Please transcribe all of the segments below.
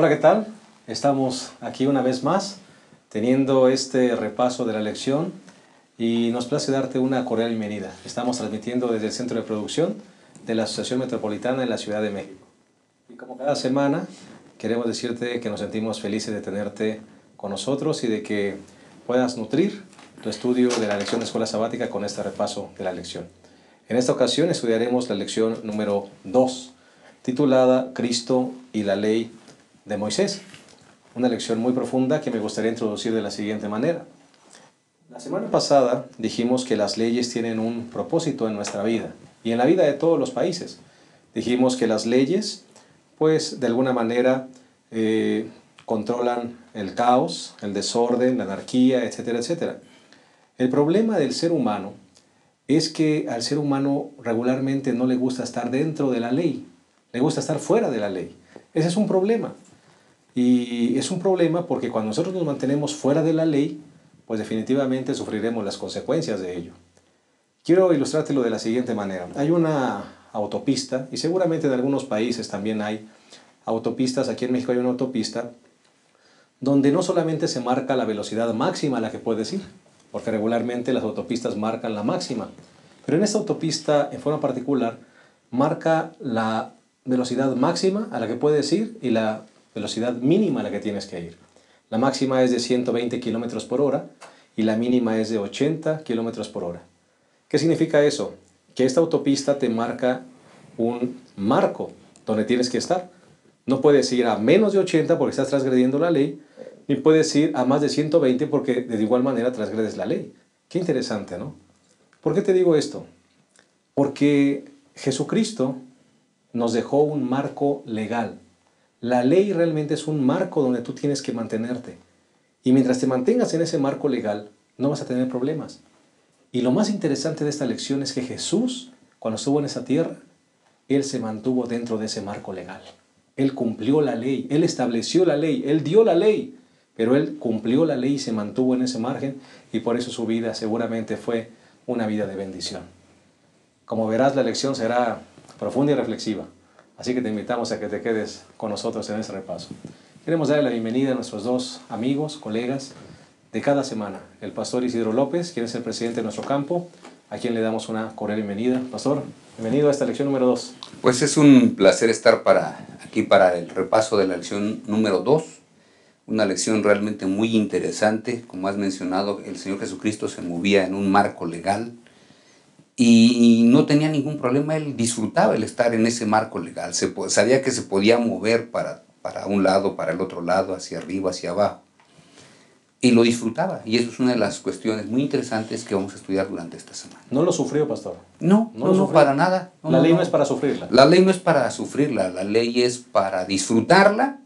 Hola, ¿qué tal? Estamos aquí una vez más teniendo este repaso de la lección y nos place darte una cordial bienvenida. Estamos transmitiendo desde el centro de producción de la Asociación Metropolitana en la Ciudad de México. Y como cada semana queremos decirte que nos sentimos felices de tenerte con nosotros y de que puedas nutrir tu estudio de la lección de escuela sabática con este repaso de la lección. En esta ocasión estudiaremos la lección número 2, titulada Cristo y la ley de Moisés. Una lección muy profunda que me gustaría introducir de la siguiente manera. La semana pasada dijimos que las leyes tienen un propósito en nuestra vida y en la vida de todos los países. Dijimos que las leyes, pues de alguna manera, controlan el caos, el desorden, la anarquía, etcétera, etcétera. El problema del ser humano es que al ser humano regularmente no le gusta estar dentro de la ley, le gusta estar fuera de la ley. Ese es un problema. Y es un problema porque cuando nosotros nos mantenemos fuera de la ley, pues definitivamente sufriremos las consecuencias de ello. Quiero ilustrártelo de la siguiente manera. Hay una autopista, y seguramente en algunos países también hay autopistas. Aquí en México hay una autopista donde no solamente se marca la velocidad máxima a la que puedes ir, porque regularmente las autopistas marcan la máxima, pero en esta autopista en forma particular marca la velocidad máxima a la que puedes ir y la velocidad mínima a la que tienes que ir. La máxima es de 120 km por hora y la mínima es de 80 km por hora. ¿Qué significa eso? Que esta autopista te marca un marco donde tienes que estar. No puedes ir a menos de 80 porque estás transgrediendo la ley, ni puedes ir a más de 120 porque de igual manera transgredes la ley. Qué interesante, ¿no? ¿Por qué te digo esto? Porque Jesucristo nos dejó un marco legal. La ley realmente es un marco donde tú tienes que mantenerte. Y mientras te mantengas en ese marco legal, no vas a tener problemas. Y lo más interesante de esta lección es que Jesús, cuando estuvo en esa tierra, Él se mantuvo dentro de ese marco legal. Él cumplió la ley, Él estableció la ley, Él dio la ley, pero Él cumplió la ley y se mantuvo en ese margen, y por eso su vida seguramente fue una vida de bendición. Como verás, la lección será profunda y reflexiva. Así que te invitamos a que te quedes con nosotros en este repaso. Queremos darle la bienvenida a nuestros dos amigos, colegas de cada semana. El pastor Isidro López, quien es el presidente de nuestro campo, a quien le damos una cordial bienvenida. Pastor, bienvenido a esta lección número 2. Pues es un placer estar aquí para el repaso de la lección número 2. Una lección realmente muy interesante. Como has mencionado, el Señor Jesucristo se movía en un marco legal y no tenía ningún problema. Él disfrutaba el estar en ese marco legal. Sabía que se podía mover para un lado, para el otro lado, hacia arriba, hacia abajo. Y lo disfrutaba. Y eso es una de las cuestiones muy interesantes que vamos a estudiar durante esta semana. ¿No lo sufrió, pastor? No, para nada. La ley no es para sufrirla. La ley no es para sufrirla. La ley es para disfrutarla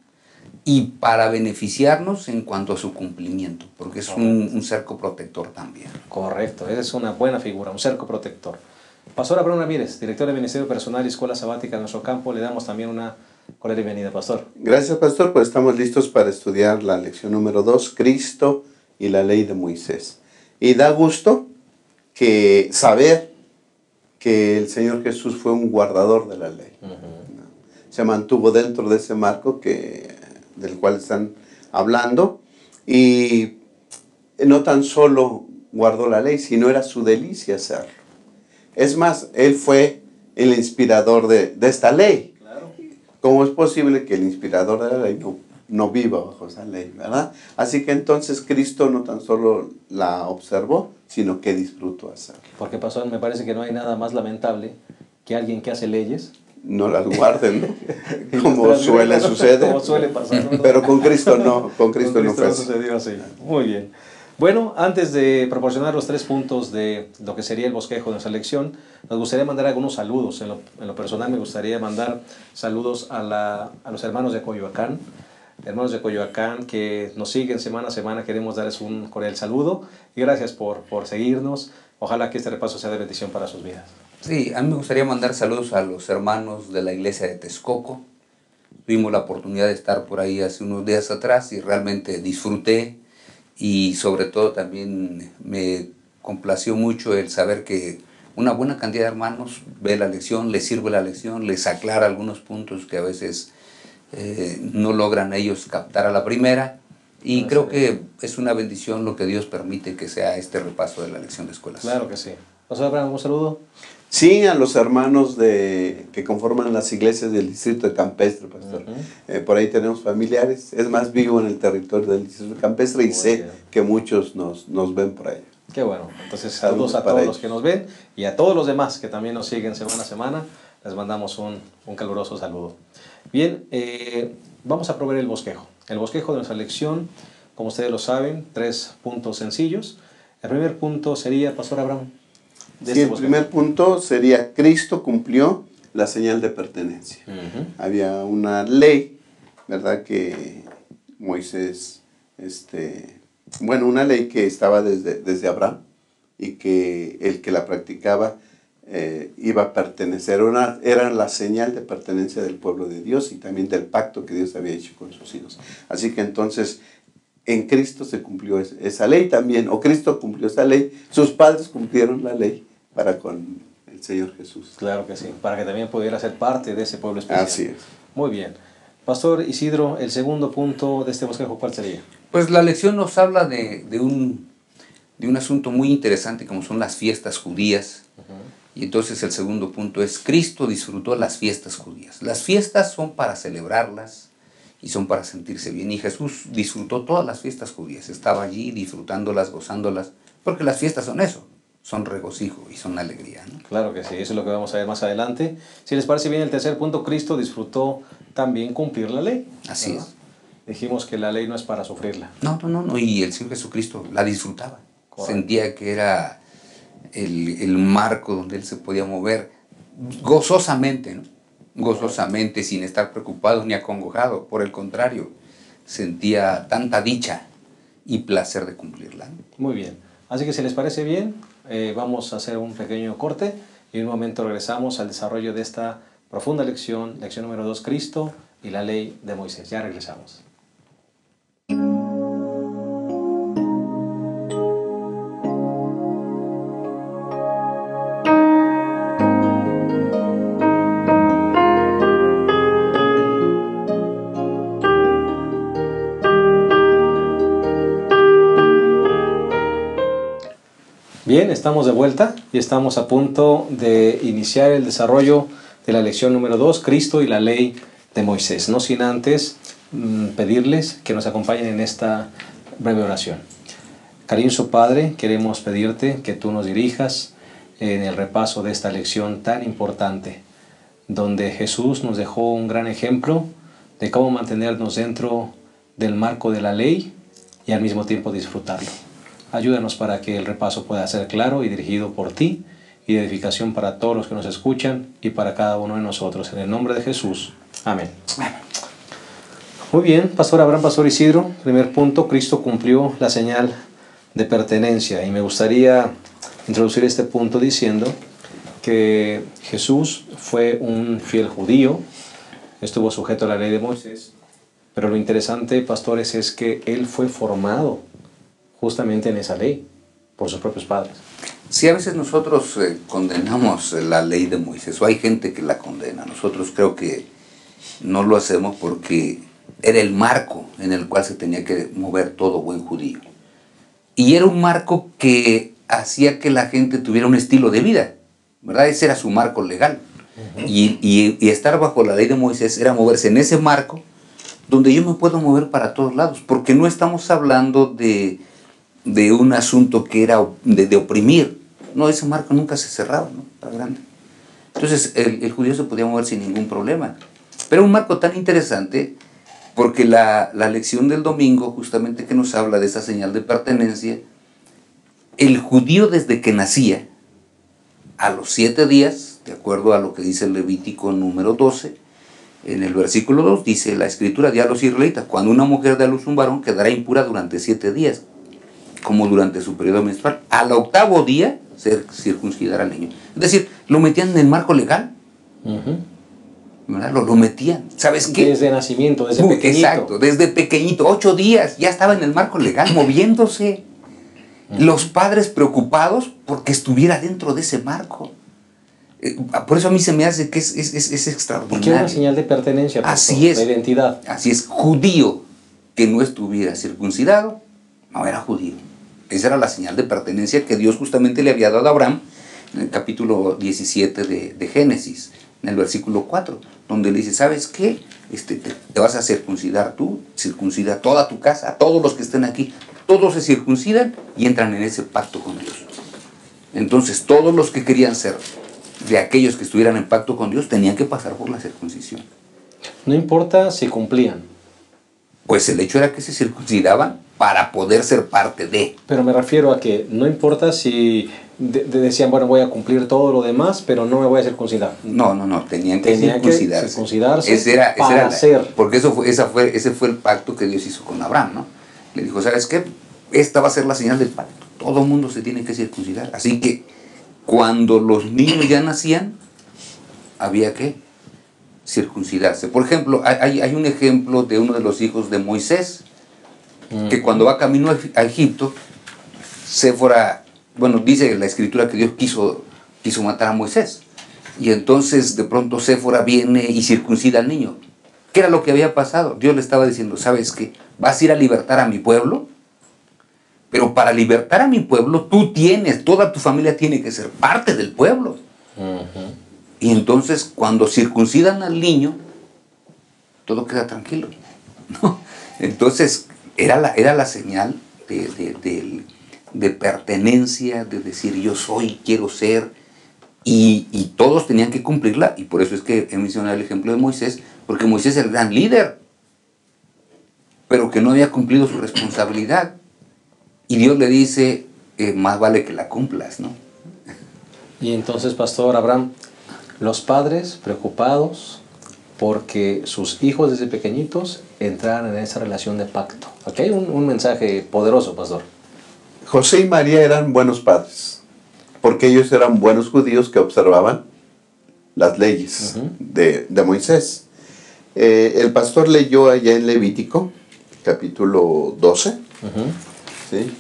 y para beneficiarnos en cuanto a su cumplimiento, porque es un cerco protector también. Correcto, esa es una buena figura, un cerco protector. Pastor Abraham Ramírez, director de Ministerio Personal y Escuela Sabática en nuestro campo, le damos también una cordial bienvenida, pastor. Gracias, pastor, pues estamos listos para estudiar la lección número 2, Cristo y la ley de Moisés. Y da gusto saber que el Señor Jesús fue un guardador de la ley. Se mantuvo dentro de ese marco del cual están hablando, y no tan solo guardó la ley, sino era su delicia hacerlo. Es más, Él fue el inspirador de esta ley. Claro. ¿Cómo es posible que el inspirador de la ley no viva bajo esa ley, verdad? Así que entonces Cristo no tan solo la observó, sino que disfrutó hacerlo. Porque, pastor, me parece que no hay nada más lamentable que alguien que hace leyes no las guarden, ¿no? Como suele suceder. Como suele pasar, ¿no? Pero con Cristo no, con Cristo no fue así. Sucedió así. Muy bien. Bueno, antes de proporcionar los 3 puntos de lo que sería el bosquejo de nuestra lección, nos gustaría mandar algunos saludos. En lo personal me gustaría mandar saludos a los hermanos de Coyoacán. Hermanos de Coyoacán que nos siguen semana a semana, queremos darles un cordial saludo y gracias por seguirnos. Ojalá que este repaso sea de bendición para sus vidas. Sí, a mí me gustaría mandar saludos a los hermanos de la iglesia de Texcoco. Tuvimos la oportunidad de estar por ahí hace unos días atrás y realmente disfruté, y sobre todo también me complació mucho el saber que una buena cantidad de hermanos ve la lección, les sirve la lección, les aclara algunos puntos que a veces no logran ellos captar a la primera. Y Así creo es. que es una bendición lo que Dios permite que sea este repaso de la lección de escuelas. Claro que sí. Pastor Abraham, un saludo. Sí, a los hermanos que conforman las iglesias del distrito de Campestre, pastor. Por ahí tenemos familiares. Es más, vivo en el territorio del distrito de Campestre y Muy sé bien. que muchos nos ven por ahí. Qué bueno. Entonces, Saludos saludos a para todos ellos. los que nos ven y a todos los demás que también nos siguen semana a semana. Les mandamos un caluroso saludo. Bien, vamos a probar el bosquejo. El bosquejo de nuestra lección, como ustedes lo saben, 3 puntos sencillos. El primer punto sería, Pastor Abraham. Sí, el primer punto sería: Cristo cumplió la señal de pertenencia. Había una ley, ¿verdad? Que Moisés, una ley que estaba desde Abraham y que el que la practicaba iba a pertenecer, era la señal de pertenencia del pueblo de Dios y también del pacto que Dios había hecho con sus hijos. Así que entonces en Cristo se cumplió esa ley también, o Cristo cumplió esa ley, sus padres cumplieron la ley para con el Señor Jesús. Claro que sí, para que también pudiera ser parte de ese pueblo especial. Así es. Muy bien. Pastor Isidro, el segundo punto de este bosquejo, ¿cuál sería? Pues la lección nos habla de un asunto muy interesante como son las fiestas judías. Y entonces el segundo punto es: Cristo disfrutó las fiestas judías. Las fiestas son para celebrarlas y son para sentirse bien. Y Jesús disfrutó todas las fiestas judías. Estaba allí disfrutándolas, gozándolas, porque las fiestas son eso, son regocijo y son alegría, ¿no? Claro que sí, eso es lo que vamos a ver más adelante. Si les parece bien, el tercer punto, Cristo disfrutó también cumplir la ley. Así ¿verdad? es. Dijimos que la ley no es para sufrirla. No. Y el Señor Jesucristo la disfrutaba. Correcto. Sentía que era el marco donde Él se podía mover gozosamente, ¿no? Gozosamente, sin estar preocupado ni acongojado. Por el contrario, sentía tanta dicha y placer de cumplirla. Muy bien. Así que si les parece bien, vamos a hacer un pequeño corte y en un momento regresamos al desarrollo de esta profunda lección, lección número 2, Cristo y la ley de Moisés. Ya regresamos. Bien, estamos de vuelta y estamos a punto de iniciar el desarrollo de la lección número 2, Cristo y la ley de Moisés. No sin antes pedirles que nos acompañen en esta breve oración. Cariñoso Padre, queremos pedirte que tú nos dirijas en el repaso de esta lección tan importante, donde Jesús nos dejó un gran ejemplo de cómo mantenernos dentro del marco de la ley y al mismo tiempo disfrutarlo. Ayúdanos para que el repaso pueda ser claro y dirigido por ti y de edificación para todos los que nos escuchan y para cada uno de nosotros. En el nombre de Jesús. Amén. Muy bien, Pastor Abraham, Pastor Isidro. Primer punto, Cristo cumplió la señal de pertenencia. Y me gustaría introducir este punto diciendo que Jesús fue un fiel judío, estuvo sujeto a la ley de Moisés, pero lo interesante, pastores, es que él fue formado justamente en esa ley, por sus propios padres. Si a veces nosotros condenamos la ley de Moisés, o hay gente que la condena, nosotros creo que no lo hacemos porque era el marco en el cual se tenía que mover todo buen judío. Y era un marco que hacía que la gente tuviera un estilo de vida, ¿verdad? Ese era su marco legal. Y estar bajo la ley de Moisés era moverse en ese marco donde yo me puedo mover para todos lados, porque no estamos hablando de un asunto que era de oprimir. No, ese marco nunca se cerraba, ¿no? Era grande. Entonces el judío se podía mover sin ningún problema. Pero un marco tan interesante, porque la lección del domingo justamente que nos habla de esa señal de pertenencia, el judío desde que nacía, a los 7 días, de acuerdo a lo que dice el Levítico número 12, en el versículo 2 dice la escritura de a los israelitas: cuando una mujer da a luz un varón quedará impura durante 7 días, como durante su periodo menstrual. Al 8º día se circuncidará al niño. Es decir, lo metían en el marco legal. ¿Verdad? Lo metían. ¿Sabes qué? Desde nacimiento, desde pequeñito. Exacto, desde pequeñito. 8 días ya estaba en el marco legal, moviéndose. Los padres preocupados porque estuviera dentro de ese marco. Por eso a mí se me hace que es Porque es una extraordinario. señal de pertenencia, pastor, Así es. de identidad. Así es, judío que no estuviera circuncidado, no era judío. Esa era la señal de pertenencia que Dios justamente le había dado a Abraham en el capítulo 17 de Génesis, en el versículo 4, donde le dice, ¿sabes qué? Te vas a circuncidar tú, circuncida toda tu casa, a todos los que estén aquí, todos se circuncidan y entran en ese pacto con Dios. Entonces todos los que querían ser de aquellos que estuvieran en pacto con Dios tenían que pasar por la circuncisión. No importa si cumplían, Pues el hecho era que se circuncidaban para poder ser parte de. pero me refiero a que no importa si decían, bueno, voy a cumplir todo lo demás, pero no me voy a circuncidar. No, tenían que Tenían circuncidarse. que circuncidarse Ese era para ser. porque ese fue el pacto que Dios hizo con Abraham, ¿no? Le dijo, ¿sabes qué? Esta va a ser la señal del pacto. Todo el mundo se tiene que circuncidar. Así que cuando los niños ya nacían, había que circuncidarse. Por ejemplo, hay un ejemplo de uno de los hijos de Moisés, que cuando va camino a Egipto, Séfora, bueno, dice la escritura que Dios quiso matar a Moisés. Y entonces de pronto Séfora viene y circuncida al niño. ¿Qué era lo que había pasado? Dios le estaba diciendo, ¿sabes qué? Vas a ir a libertar a mi pueblo, pero para libertar a mi pueblo, toda tu familia tiene que ser parte del pueblo. Y entonces cuando circuncidan al niño, todo queda tranquilo, ¿no? Entonces era la señal de pertenencia, de decir yo soy, quiero ser, y todos tenían que cumplirla, y por eso es que he mencionado el ejemplo de Moisés, porque Moisés es el gran líder, pero que no había cumplido su responsabilidad, y Dios le dice, más vale que la cumplas, ¿no? Y entonces, pastor Abraham, los padres preocupados porque sus hijos desde pequeñitos entraran en esa relación de pacto. Aquí hay un mensaje poderoso, pastor. José y María eran buenos padres, porque ellos eran buenos judíos que observaban las leyes de Moisés. El pastor leyó allá en Levítico, capítulo 12, ¿sí?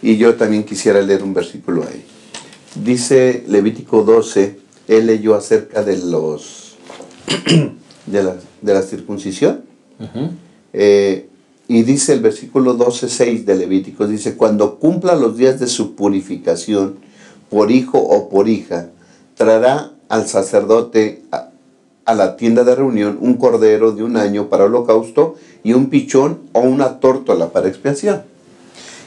Y yo también quisiera leer un versículo ahí. Dice Levítico 12, él leyó acerca de la circuncisión. Y dice el versículo 12:6 de Levíticos, dice, cuando cumpla los días de su purificación, por hijo o por hija, traerá al sacerdote a la tienda de reunión un cordero de 1 año para holocausto y un pichón o una tórtola para expiación.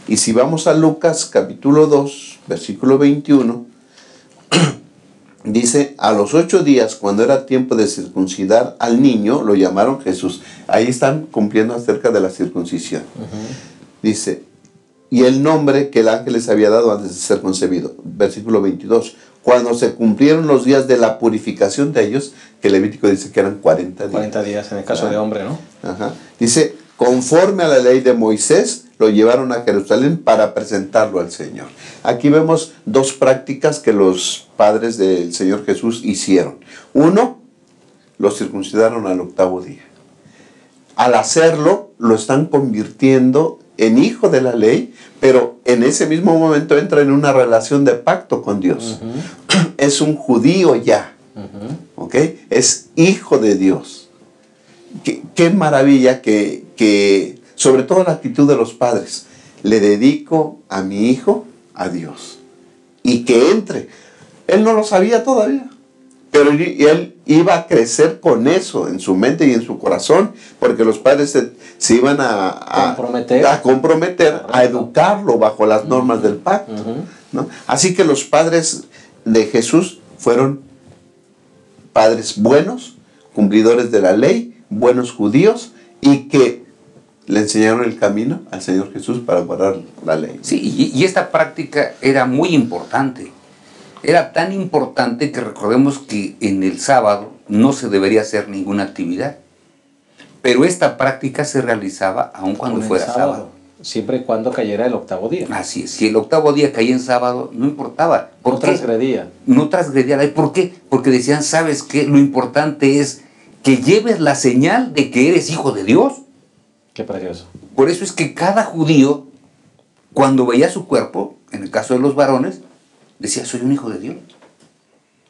Y si vamos a Lucas capítulo 2, versículo 21, dice, a los 8 días, cuando era tiempo de circuncidar al niño, lo llamaron Jesús. Ahí están cumpliendo acerca de la circuncisión. Dice, y el nombre que el ángel les había dado antes de ser concebido. Versículo 22. Cuando se cumplieron los días de la purificación de ellos, que Levítico dice que eran 40 días. 40 días en el caso de hombre, ¿no? Dice, conforme a la ley de Moisés, lo llevaron a Jerusalén para presentarlo al Señor. Aquí vemos dos prácticas que los padres del Señor Jesús hicieron. Uno, lo circuncidaron al 8º día. Al hacerlo, lo están convirtiendo en hijo de la ley, pero en ese mismo momento entra en una relación de pacto con Dios. Es un judío ya, ¿ok? Es hijo de Dios. Qué maravilla que, sobre todo la actitud de los padres, le dedico a mi hijo a Dios. Y que entre. Él no lo sabía todavía, pero él iba a crecer con eso en su mente y en su corazón, porque los padres se iban a comprometer a educarlo bajo las normas del pacto, ¿no? Así que los padres de Jesús fueron padres buenos, cumplidores de la ley, buenos judíos, y que le enseñaron el camino al Señor Jesús para guardar la ley. Sí, y esta práctica era muy importante. Era tan importante que recordemos que en el sábado no se debería hacer ninguna actividad. Pero esta práctica se realizaba aun cuando fuera sábado. Siempre y cuando cayera el 8º día. Así es. Si el 8º día caía en sábado, no importaba. No transgredía. No transgredía. ¿Por qué? Porque decían, ¿sabes qué? Lo importante es que lleves la señal de que eres hijo de Dios. Qué precioso. Por eso es que cada judío, cuando veía su cuerpo, en el caso de los varones, decía, soy un hijo de Dios.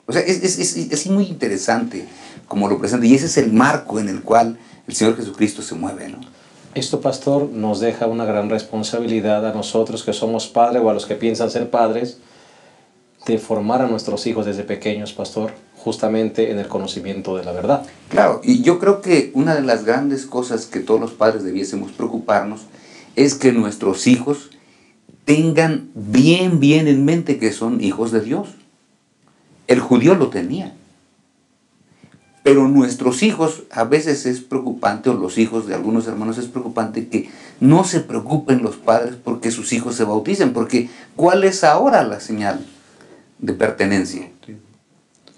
O sea, es muy interesante como lo presenta, y ese es el marco en el cual el Señor Jesucristo se mueve, ¿no? Esto, pastor, nos deja una gran responsabilidad a nosotros que somos padres o a los que piensan ser padres, de formar a nuestros hijos desde pequeños, pastor, justamente en el conocimiento de la verdad. Claro, y yo creo que una de las grandes cosas que todos los padres debiésemos preocuparnos es que nuestros hijos tengan bien en mente que son hijos de Dios. El judío lo tenía. Pero nuestros hijos, a veces es preocupante, o los hijos de algunos hermanos es preocupante, que no se preocupen los padres porque sus hijos se bauticen, porque ¿cuál es ahora la señal de pertenencia?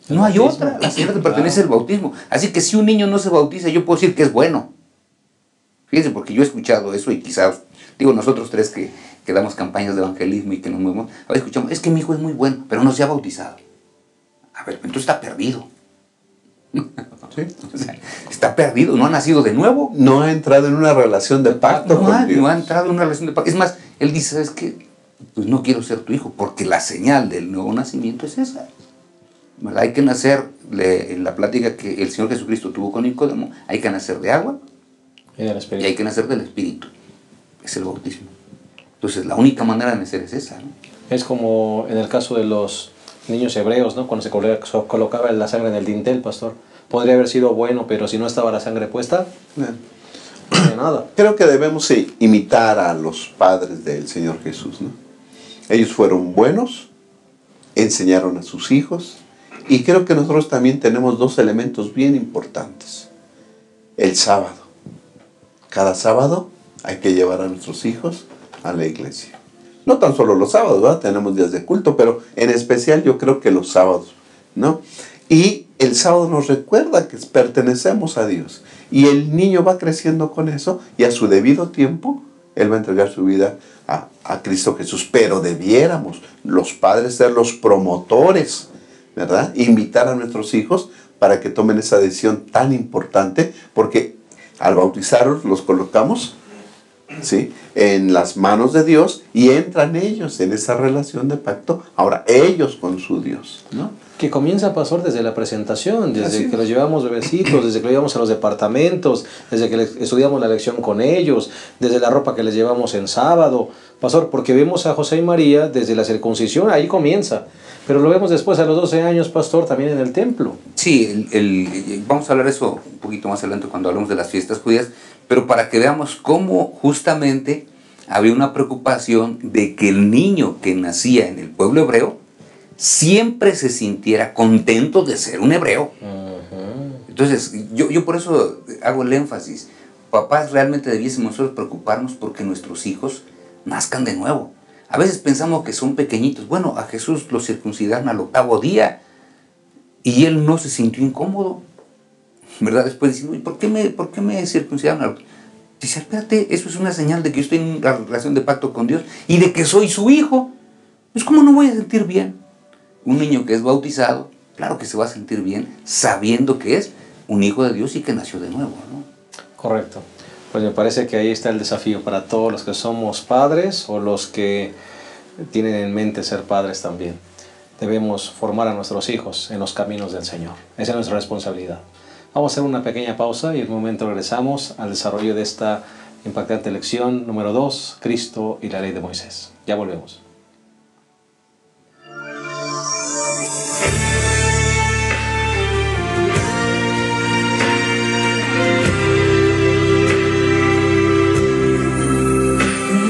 No hay otra, la señal de pertenencia es el bautismo. Así que si un niño no se bautiza, yo puedo decir que es bueno. Fíjense, porque yo he escuchado eso y quizás, digo, nosotros tres que damos campañas de evangelismo y que nos movemos, a veces escuchamos, es que mi hijo es muy bueno, pero no se ha bautizado. A ver, entonces está perdido. ¿Sí? O sea, está perdido, no ha nacido de nuevo. No ha entrado en una relación de pacto con Dios. No ha entrado en una relación de pacto. Es más, él dice, ¿sabes qué? Pues no quiero ser tu hijo, porque la señal del nuevo nacimiento es esa. ¿Verdad? Hay que nacer, en la plática que el Señor Jesucristo tuvo con Nicodemo, hay que nacer de agua y hay que nacer del Espíritu. Es el bautismo. Entonces, la única manera de nacer es esa, ¿no? Es como en el caso de los niños hebreos, ¿no? Cuando se colocaba la sangre en el dintel, pastor. Podría haber sido bueno, pero si no estaba la sangre puesta, no había nada. Creo que debemos imitar a los padres del Señor Jesús, ¿no? Ellos fueron buenos, enseñaron a sus hijos, y creo que nosotros también tenemos dos elementos bien importantes. El sábado. Cada sábado hay que llevar a nuestros hijos a la iglesia. No tan solo los sábados, ¿verdad? Tenemos días de culto, pero en especial yo creo que los sábados, ¿no? Y el sábado nos recuerda que pertenecemos a Dios. Y el niño va creciendo con eso, y a su debido tiempo, él va a entregar su vida a Cristo Jesús. Pero debiéramos, los padres, ser los promotores, ¿verdad? Invitar a nuestros hijos para que tomen esa decisión tan importante, porque al bautizarlos los colocamos, ¿sí?, en las manos de Dios, y entran ellos en esa relación de pacto, ahora ellos con su Dios, ¿no? Que comienza, pastor, desde la presentación, desde que los llevamos bebecitos, desde que los llevamos a los departamentos, desde que estudiamos la lección con ellos, desde la ropa que les llevamos en sábado, pastor, porque vemos a José y María desde la circuncisión, ahí comienza, pero lo vemos después a los 12 años, pastor, también en el templo. Sí, vamos a hablar de eso un poquito más adelante cuando hablemos de las fiestas judías, pero para que veamos cómo justamente había una preocupación de que el niño que nacía en el pueblo hebreo siempre se sintiera contento de ser un hebreo. Entonces, yo por eso hago el énfasis. Papás, realmente debiésemos nosotros preocuparnos porque nuestros hijos nazcan de nuevo. A veces pensamos que son pequeñitos. Bueno, a Jesús lo circuncidaron al 8º día y él no se sintió incómodo, ¿verdad? Después dice, ¿por qué me circuncidaron? Dice, espérate, eso es una señal de que yo estoy en una relación de pacto con Dios y de que soy su hijo. Pues, ¿cómo no voy a sentir bien? Un niño que es bautizado, claro que se va a sentir bien sabiendo que es un hijo de Dios y que nació de nuevo, ¿no? Correcto. Pues me parece que ahí está el desafío para todos los que somos padres o los que tienen en mente ser padres también. Debemos formar a nuestros hijos en los caminos del Señor. Esa es nuestra responsabilidad. Vamos a hacer una pequeña pausa y en un momento regresamos al desarrollo de esta impactante lección número 2, Cristo y la ley de Moisés. Ya volvemos.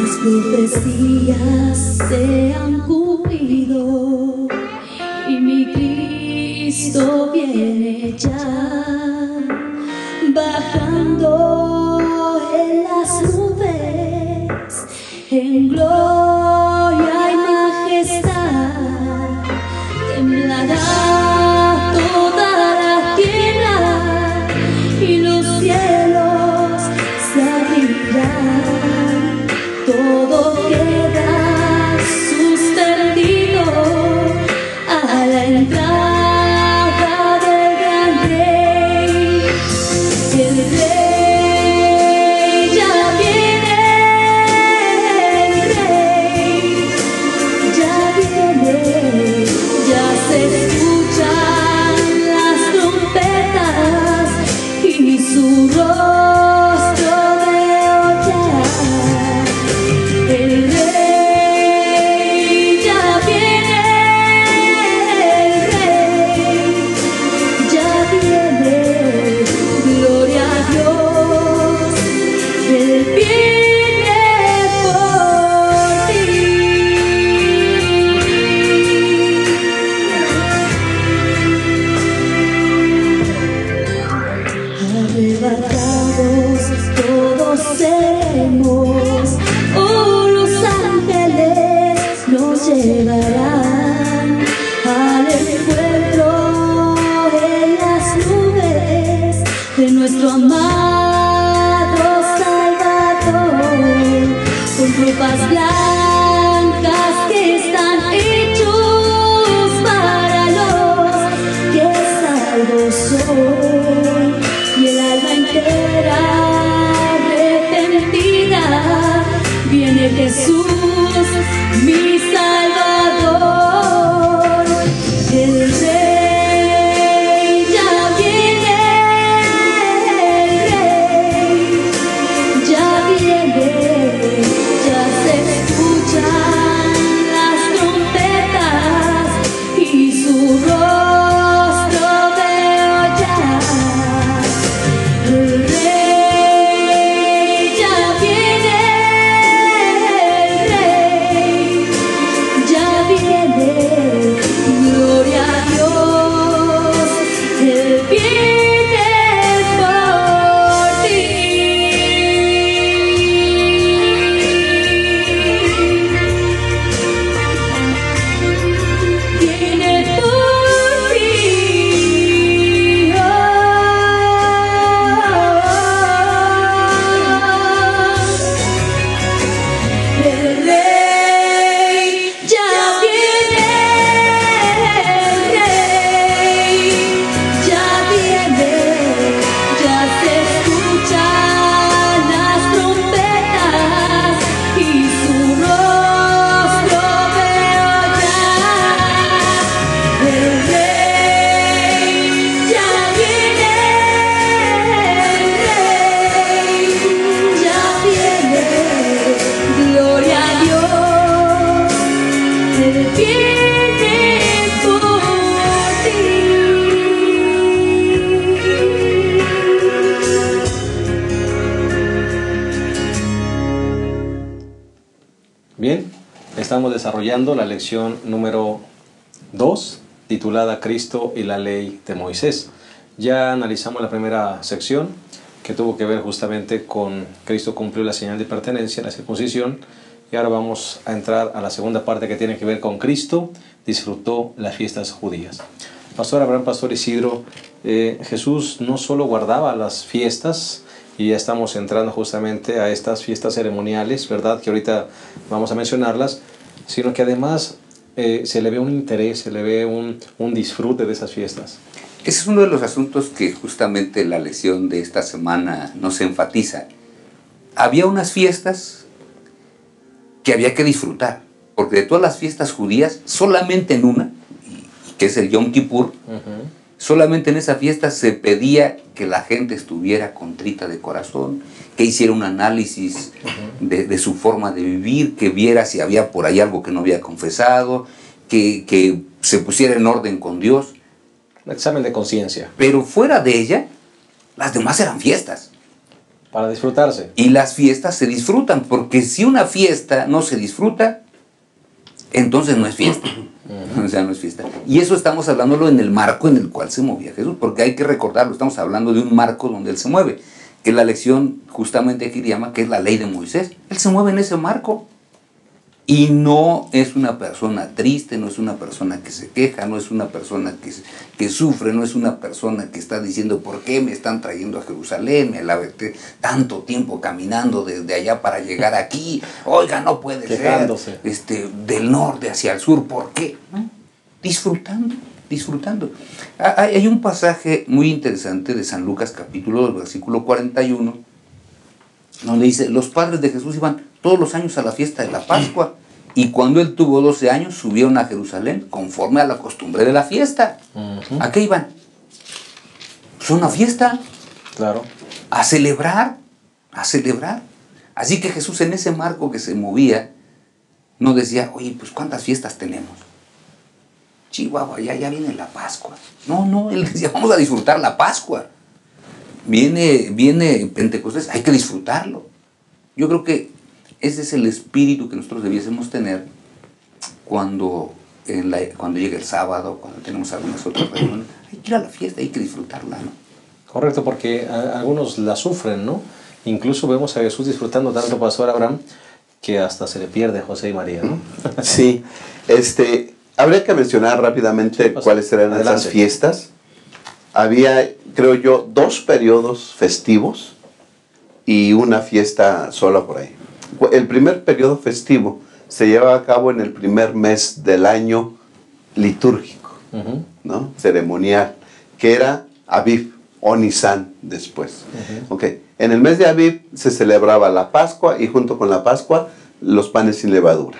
Las profecías se han cumplido y mi Cristo viene ya, bajando en las nubes en gloria estamos desarrollando la lección número 2, titulada Cristo y la ley de Moisés. Ya analizamos la primera sección, que tuvo que ver justamente con Cristo cumplió la señal de pertenencia, la circuncisión, y ahora vamos a entrar a la segunda parte que tiene que ver con Cristo disfrutó las fiestas judías. Pastor Abraham, Pastor Isidro, Jesús no solo guardaba las fiestas, y ya estamos entrando justamente a estas fiestas ceremoniales, ¿verdad?, que ahorita vamos a mencionarlas, sino que además se le ve un interés, se le ve un disfrute de esas fiestas. Ese es uno de los asuntos que justamente la lección de esta semana nos enfatiza. Había unas fiestas que había que disfrutar, porque de todas las fiestas judías, solamente en una, que es el Yom Kippur, solamente en esa fiesta se pedía que la gente estuviera contrita de corazón, que hiciera un análisis de su forma de vivir, que viera si había por ahí algo que no había confesado, que se pusiera en orden con Dios. Un examen de conciencia. Pero fuera de ella, las demás eran fiestas. Para disfrutarse. Y las fiestas se disfrutan, porque si una fiesta no se disfruta, entonces no es fiesta. O sea, no es fiesta. Y eso estamos hablándolo en el marco en el cual se movía Jesús, porque hay que recordarlo, estamos hablando de un marco donde Él se mueve, que es la lección justamente que llama, que es la ley de Moisés. Él se mueve en ese marco. Y no es una persona triste, no es una persona que se queja, no es una persona que sufre, no es una persona que está diciendo ¿por qué me están trayendo a Jerusalén? Me la aventé tanto tiempo caminando desde allá para llegar aquí. Oiga, no puede Quejándose. ser del norte hacia el sur. ¿Por qué? ¿No? Disfrutando. Hay un pasaje muy interesante de San Lucas capítulo 2, versículo 41, donde dice, los padres de Jesús iban todos los años a la fiesta de la Pascua, y cuando él tuvo 12 años subieron a Jerusalén conforme a la costumbre de la fiesta. ¿A qué iban? Pues una fiesta. Claro. A celebrar. Así que Jesús, en ese marco que se movía, no decía, oye, pues ¿cuántas fiestas tenemos? Chihuahua, ya viene la Pascua. No, él decía, vamos a disfrutar la Pascua. Viene Pentecostés, hay que disfrutarlo. Yo creo que ese es el espíritu que nosotros debiésemos tener cuando llega el sábado, cuando tenemos algunas otras reuniones. Hay que ir a la fiesta, hay que disfrutarla, ¿no? Correcto, porque algunos la sufren, ¿no? Incluso vemos a Jesús disfrutando tanto, Pastor Abraham, que hasta se le pierde a José y María, ¿no? Sí, habría que mencionar rápidamente cuáles eran esas fiestas. Había, creo yo, 2 periodos festivos y una fiesta sola por ahí. El primer periodo festivo se llevaba a cabo en el primer mes del año litúrgico, ¿no? Ceremonial, que era Aviv o Nisan después. Okay. En el mes de Aviv se celebraba la Pascua y junto con la Pascua los panes sin levadura.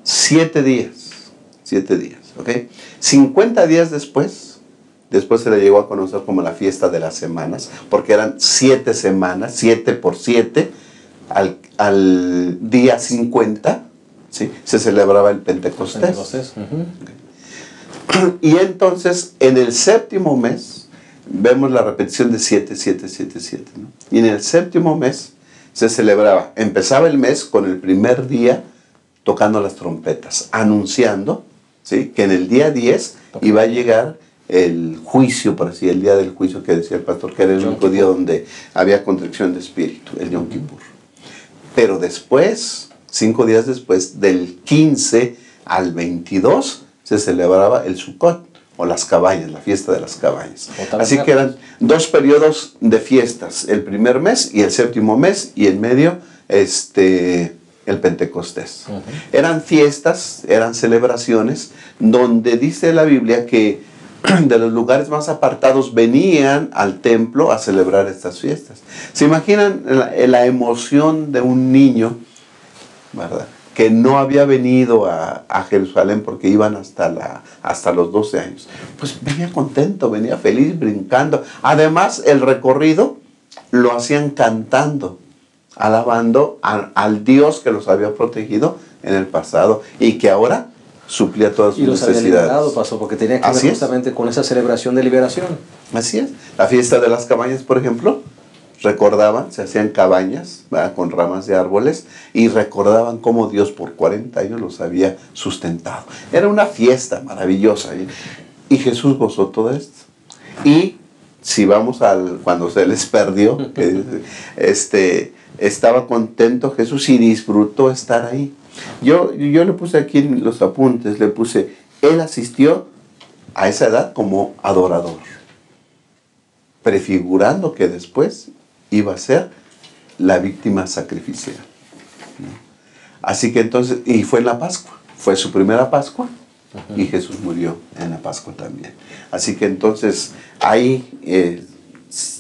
7 días, ¿ok? 50 días después se le llegó a conocer como la fiesta de las semanas, porque eran 7 semanas, 7 por 7, al día 50, ¿sí?, se celebraba el Pentecostés. Y entonces, en el séptimo mes, vemos la repetición de 7, 7, 7, 7, ¿no? Y en el séptimo mes se celebraba, empezaba el mes con el primer día tocando las trompetas, anunciando, ¿sí?, que en el día 10 iba a llegar el juicio, por así, el día del juicio que decía el pastor, que era el único día donde había contrición de espíritu, el Yom Kippur. Pero después, 5 días después, del 15 al 22, se celebraba el Sukkot, o las cabañas, la fiesta de las cabañas. Así que eran 2 periodos de fiestas, el primer mes y el séptimo mes, y en medio, el Pentecostés. Eran fiestas, eran celebraciones, donde dice la Biblia que de los lugares más apartados venían al templo a celebrar estas fiestas. ¿Se imaginan la emoción de un niño, verdad?, que no había venido a Jerusalén porque iban hasta los 12 años? Pues venía contento, venía feliz, brincando. Además, el recorrido lo hacían cantando, alabando al Dios que los había protegido en el pasado y que ahora suplía todas sus necesidades. Y los había liberado, pasó, porque tenía que ver justamente con esa celebración de liberación. Así es. La fiesta de las cabañas, por ejemplo, recordaban, se hacían cabañas, ¿verdad?, con ramas de árboles, y recordaban cómo Dios por 40 años los había sustentado. Era una fiesta maravillosa, y Jesús gozó todo esto. Y si vamos cuando se les perdió, estaba contento Jesús y disfrutó estar ahí. Yo le puse aquí en los apuntes, le puse, él asistió a esa edad como adorador, prefigurando que después iba a ser la víctima sacrificial. Así que entonces, y fue en la Pascua, fue su primera Pascua, y Jesús murió en la Pascua también. Así que entonces ahí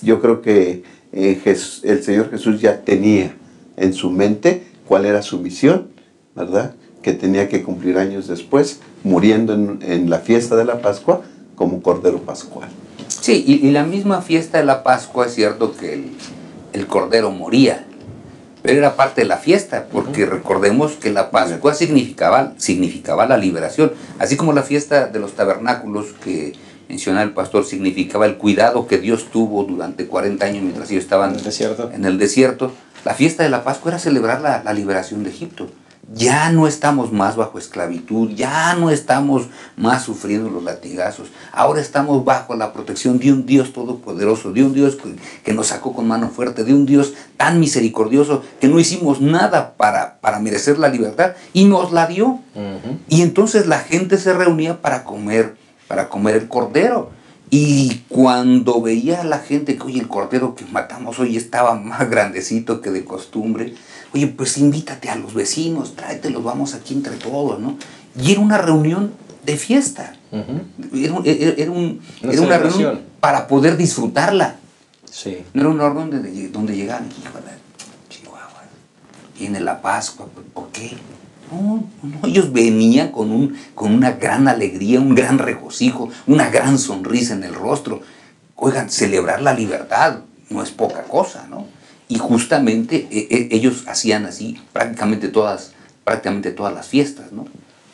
yo creo que el Señor Jesús ya tenía en su mente cuál era su misión, ¿verdad?, que tenía que cumplir años después, muriendo en la fiesta de la Pascua como Cordero Pascual. Sí, y la misma fiesta de la Pascua, es cierto que el Cordero moría, pero era parte de la fiesta, porque recordemos que la Pascua significaba la liberación, así como la fiesta de los tabernáculos que menciona el pastor significaba el cuidado que Dios tuvo durante 40 años mientras ellos estaban en el desierto. La fiesta de la Pascua era celebrar la liberación de Egipto. Ya no estamos más bajo esclavitud, ya no estamos más sufriendo los latigazos, ahora estamos bajo la protección de un Dios todopoderoso, de un Dios que nos sacó con mano fuerte, de un Dios tan misericordioso que no hicimos nada para merecer la libertad y nos la dio. Y entonces la gente se reunía para comer el cordero. Y cuando veía a la gente que, oye, el cordero que matamos hoy estaba más grandecito que de costumbre, oye, pues invítate a los vecinos, tráetelos, vamos aquí entre todos, ¿no? Y era una reunión de fiesta. Era una reunión para poder disfrutarla. Sí. No era una reunión donde llegaban, híjole, Chihuahua, viene la Pascua, ¿por qué? No, ellos venían con una gran alegría, un gran regocijo, una gran sonrisa en el rostro. Oigan, celebrar la libertad no es poca cosa, ¿no? Y justamente ellos hacían así prácticamente todas las fiestas, ¿no?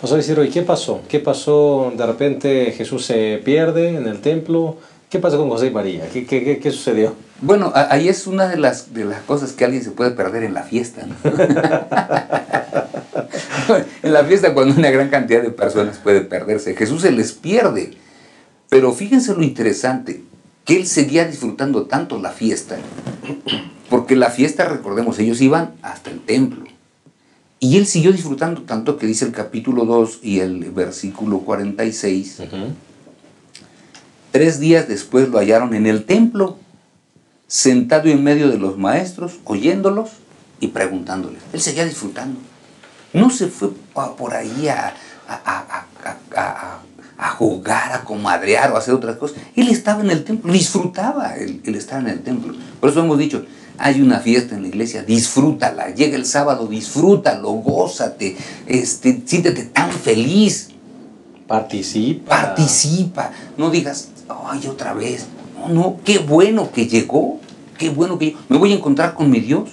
Pastor Isidro, ¿y qué pasó? ¿Qué pasó? De repente Jesús se pierde en el templo. ¿Qué pasó con José y María? ¿Qué sucedió? Bueno, ahí es una de las cosas que alguien se puede perder en la fiesta, ¿no? En la fiesta, cuando una gran cantidad de personas puede perderse, Jesús se les pierde. Pero fíjense lo interesante, que él seguía disfrutando tanto la fiesta, porque la fiesta, recordemos, ellos iban hasta el templo. Y él siguió disfrutando tanto que dice el capítulo 2 y el versículo 46, 3 días después lo hallaron en el templo, sentado en medio de los maestros, oyéndolos y preguntándoles. Él seguía disfrutando. No se fue por ahí a jugar, a comadrear o a hacer otras cosas. Él estaba en el templo, disfrutaba él estaba en el templo. Por eso hemos dicho, hay una fiesta en la iglesia, disfrútala. Llega el sábado, disfrútalo, gózate, siéntete tan feliz. Participa. No digas, ay, otra vez. No, qué bueno que llegó. Me voy a encontrar con mi Dios.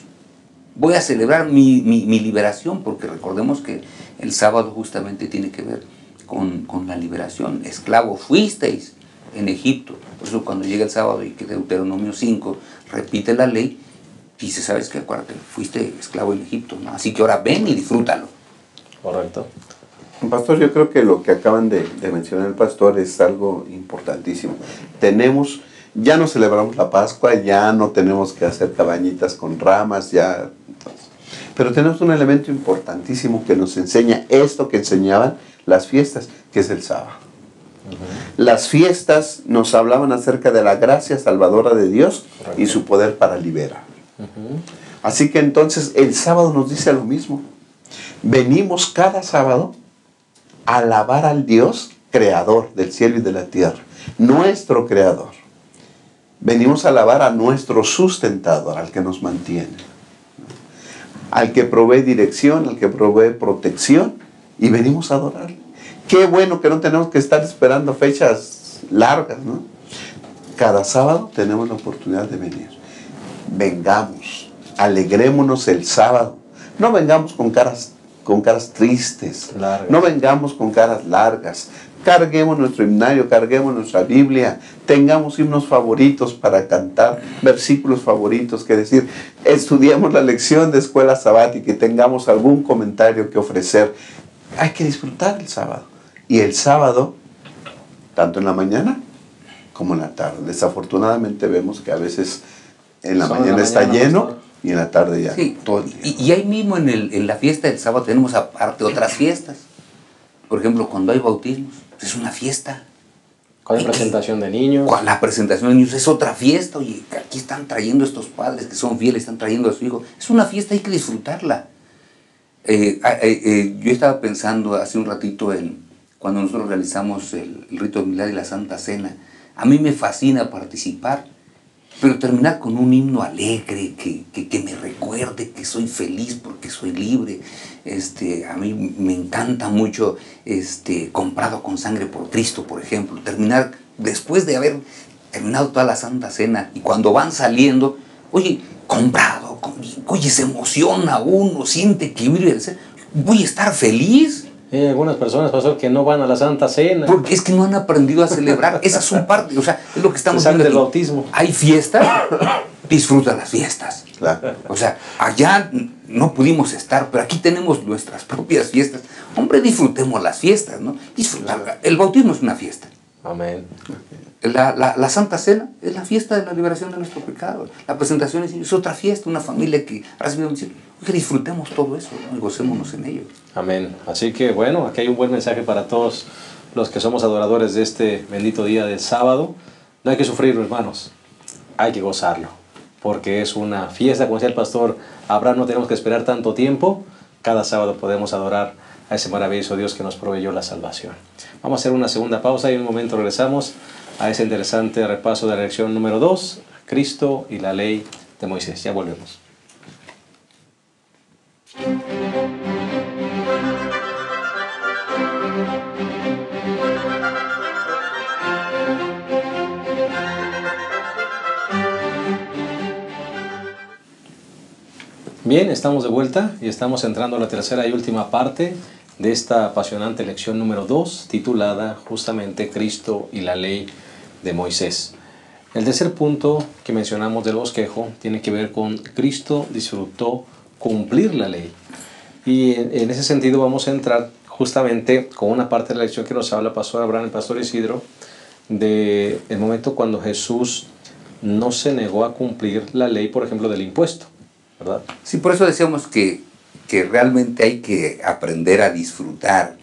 Voy a celebrar mi liberación, porque recordemos que el sábado justamente tiene que ver con la liberación. Esclavos fuisteis en Egipto. Por eso cuando llega el sábado y que Deuteronomio 5 repite la ley, dice, ¿sabes qué? Acuérdate, fuiste esclavo en Egipto, ¿no? Así que ahora ven y disfrútalo. Correcto. Pastor, yo creo que lo que acaban de mencionar el pastor es algo importantísimo. Ya no celebramos la Pascua, ya no tenemos que hacer cabañitas con ramas, pero tenemos un elemento importantísimo que nos enseña esto que enseñaban las fiestas, que es el sábado. Las fiestas nos hablaban acerca de la gracia salvadora de Dios y su poder para liberar. Así que entonces el sábado nos dice lo mismo. Venimos cada sábado a alabar al Dios creador del cielo y de la tierra, nuestro creador. Venimos a alabar a nuestro sustentador, al que nos mantiene, al que provee dirección, al que provee protección, y venimos a adorarle. Qué bueno que no tenemos que estar esperando fechas largas, ¿no? Cada sábado tenemos la oportunidad de venir. Vengamos, alegrémonos el sábado. No vengamos con caras tristes, no vengamos con caras largas. carguemos nuestro himnario, carguemos nuestra Biblia, tengamos himnos favoritos para cantar, versículos favoritos que decir, estudiemos la lección de escuela sabática y tengamos algún comentario que ofrecer. Hay que disfrutar el sábado. Y el sábado, tanto en la mañana como en la tarde. Desafortunadamente vemos que a veces en la mañana está lleno y en la tarde ya todo el día. Y ahí mismo en la fiesta del sábado tenemos aparte otras fiestas. Por ejemplo, cuando hay bautismos, es una fiesta. Cuando hay presentación de niños. Cuando la presentación de niños es otra fiesta. Oye, aquí están trayendo estos padres que son fieles, están trayendo a su hijo. Es una fiesta, hay que disfrutarla. Yo estaba pensando hace un ratito cuando nosotros realizamos el rito de humildad y la Santa Cena. A mí me fascina participar, pero terminar con un himno alegre que me recuerde que soy feliz porque soy libre. A mí me encanta mucho Comprado con sangre por Cristo, por ejemplo. Terminar después de haber terminado toda la Santa Cena y cuando van saliendo, oye, comprado, oye, se emociona uno, siente que voy a estar feliz. Hay algunas personas, pastor, que no van a la Santa Cena. Porque es que no han aprendido a celebrar. Esas son parte, o sea, es lo que estamos viendo del bautismo. Hay fiestas, disfruta las fiestas. Claro. O sea, allá no pudimos estar, pero aquí tenemos nuestras propias fiestas. Hombre, disfrutemos las fiestas, ¿no? Disfrutar. El bautismo es una fiesta. Amén. La Santa Cena es la fiesta de la liberación de nuestro pecado. La presentación es otra fiesta, una familia que ha recibido un cielo. Que disfrutemos todo eso, ¿no? Y gocémonos en ello. Amén. Así que bueno, aquí hay un buen mensaje para todos los que somos adoradores de este bendito día del sábado. No hay que sufrirlo, hermanos. Hay que gozarlo. Porque es una fiesta, como decía el pastor Abraham, no tenemos que esperar tanto tiempo. Cada sábado podemos adorar a ese maravilloso Dios que nos proveyó la salvación. Vamos a hacer una segunda pausa y en un momento regresamos a ese interesante repaso de la lección número 2, Cristo y la ley de Moisés. Ya volvemos. Bien, estamos de vuelta y estamos entrando a la tercera y última parte de esta apasionante lección número 2, titulada justamente Cristo y la ley de Moisés. El tercer punto que mencionamos del bosquejo tiene que ver con Cristo disfrutó cumplir la ley. Y en ese sentido vamos a entrar justamente con una parte de la lección que nos habla el pastor Abraham y el pastor Isidro, del momento cuando Jesús no se negó a cumplir la ley, por ejemplo, del impuesto, ¿verdad? Sí, por eso decíamos que realmente hay que aprender a disfrutar,